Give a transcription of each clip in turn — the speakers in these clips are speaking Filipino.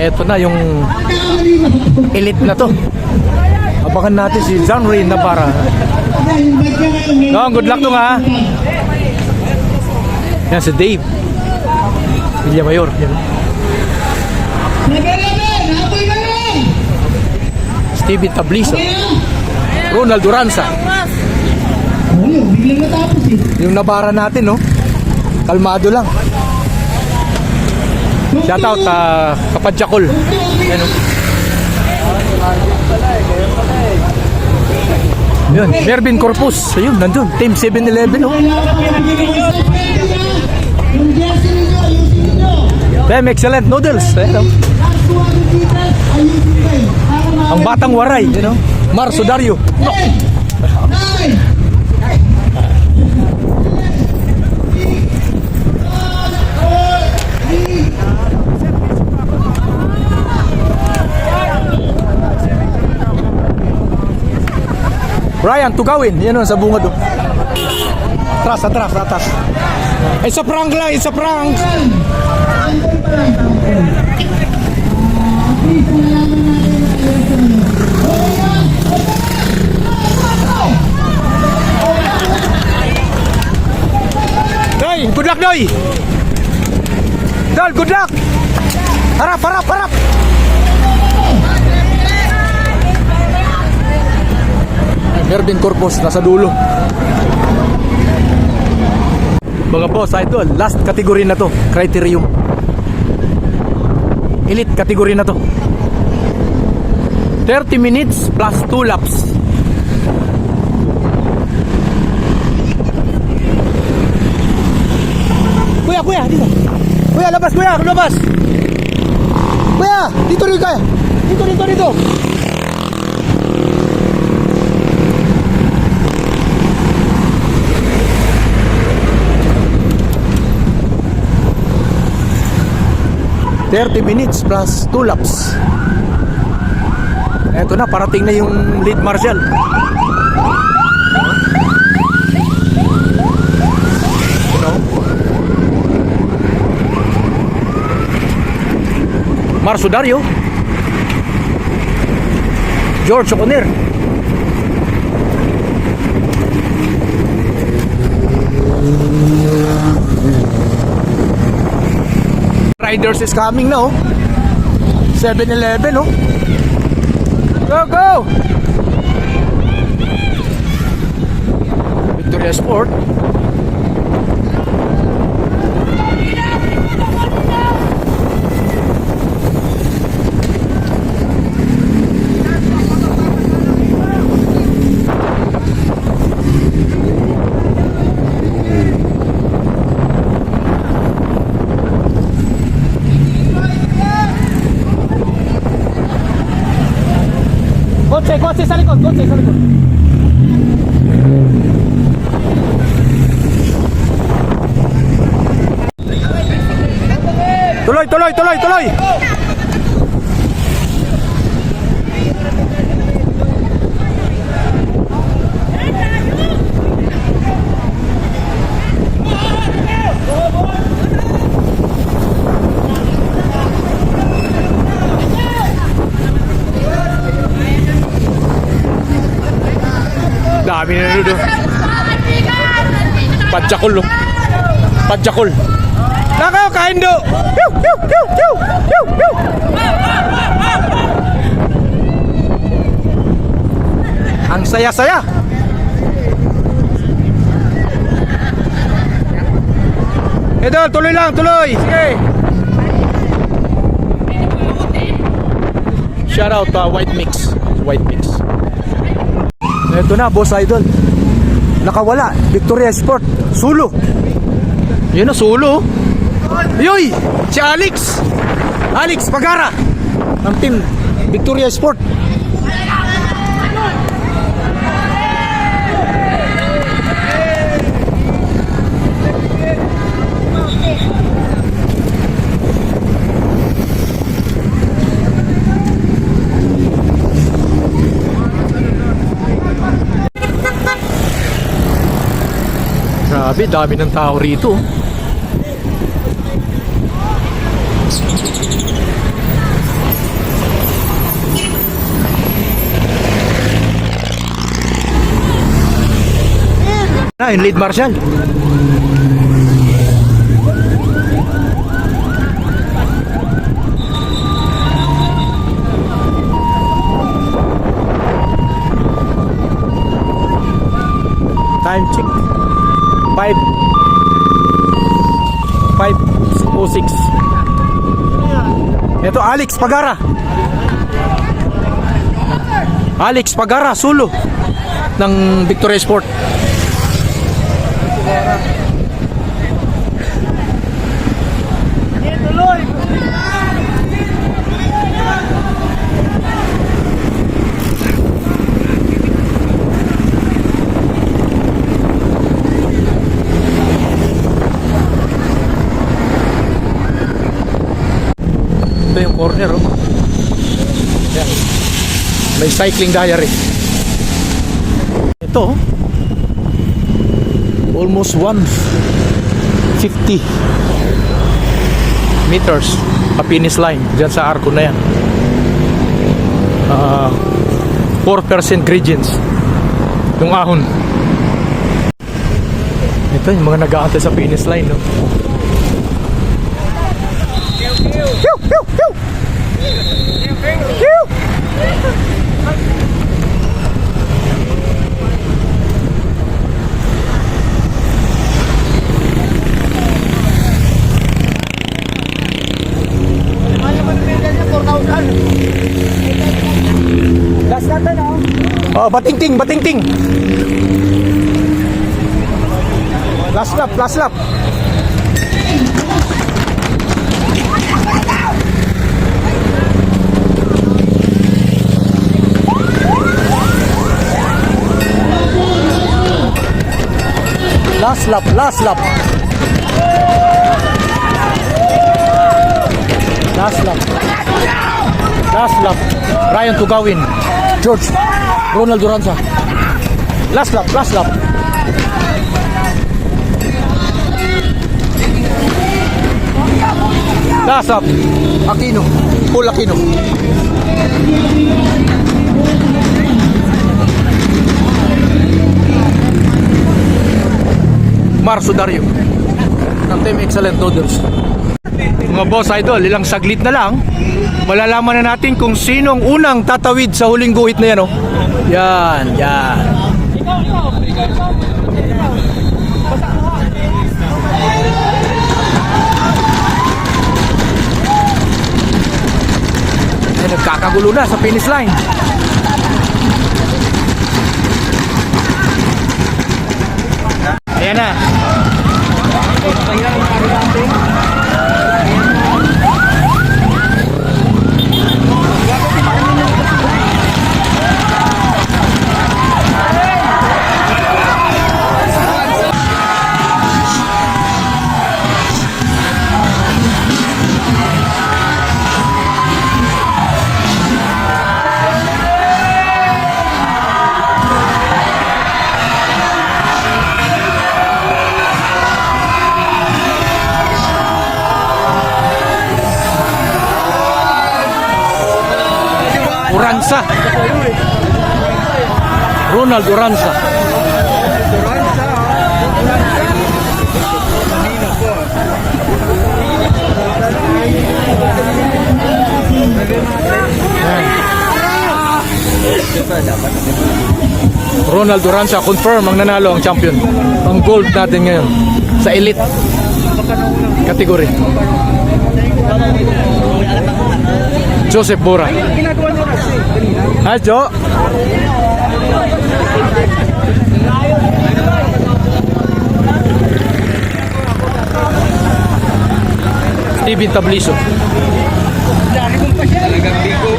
Eto na yung elite na to. Abangan natin si John Ray Navarra. No, good luck to nga. Yan si Dave Villamayor. Yan. Stevie Tabliso, Ronald Duranza. Yung Navarra natin, no? Kalmado lang. Shoutout Kapadjakol. Ano? Yun, Mervin Corpus. Ayun, nandun. Team 7-Eleven, no? Them excellent noodles. Ayun, no? Ang Batang Waray, you know? Mar Sudario. No. Ryan, tugawin. Yan o, sa bunga doon. Atras. It's a prank lang, it's a prank. Doy, good luck, Doy. Dol, good luck. Harap. Mervin Corpus nasa dulo. Mga boss, idol, last category na to, criterium. Elite category na to. 30 minutes plus 2 laps. Kuya, dito. Kuya, labas. Kuya, dito rin kaya. Dito. ...30 minutes plus 2 laps. Eto na, parating na yung lead marshal. Mar Sudario, George O'Connor. Riders is coming now. 7-Eleven, oh. Go! Victoria Sport. Kotse sa likod. Tuloy. Dami na doon. Padjakol. Nakaw, kahindo. Ang saya-saya. Idol, tuloy lang. Sige. Shout out White Mix. Ito na, boss idol. Nakawala, Victoria Sport, Sulo. Yun na, Sulo. Yoy, si Alex Pagara ng team Victoria Sport. Grabe, dami ng tao rito. Yung lead marshal. Time check 5:06. Ito Alex Pagara. Alex Pagara solo ng Victoria Sport. Ito yung corner, oh. Yan. May cycling diary. Ito, oh. Almost 150 meters a finish line dyan sa arko na yan. 4% gradients yung ahon. Ito yung mga nag-aantay sa finish line, no? Pew, pew, pew. Pew. Last natin, oh. Oh, batingting, batingting. Last lap, last lap. Last lap, last lap. Last lap. Last lap. Ryan Tugawin. George. Ronald Duranza. Last lap, last lap. Last lap. Aquino. Paul Aquino. Marso Dario ng Team Excellent Noodles. Mga boss idol, ilang saglit na lang malalaman na natin kung sinong unang tatawid sa huling guhit na yan, oh. Yan, yan. Ay, nagkakagulo na sa finish line. Ayan na. Uranza. Ronald Uranza. Ronald Duranza confirm ang nanalo ang champion. Ang gold natin ngayon sa elite category. Joseph Bora. Ha, Jo? Steven Tabliso. Talagang bigo.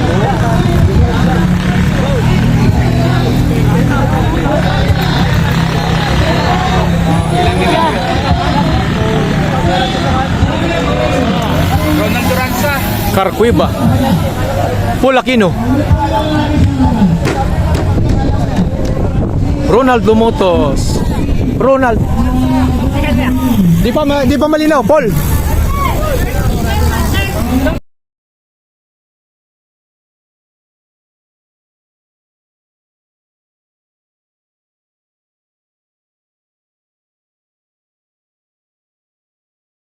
Ronald Duranza. Carcuiba. Paul Aquino. Ronald Lumotos. Ronald. Di pa malinaw, Paul.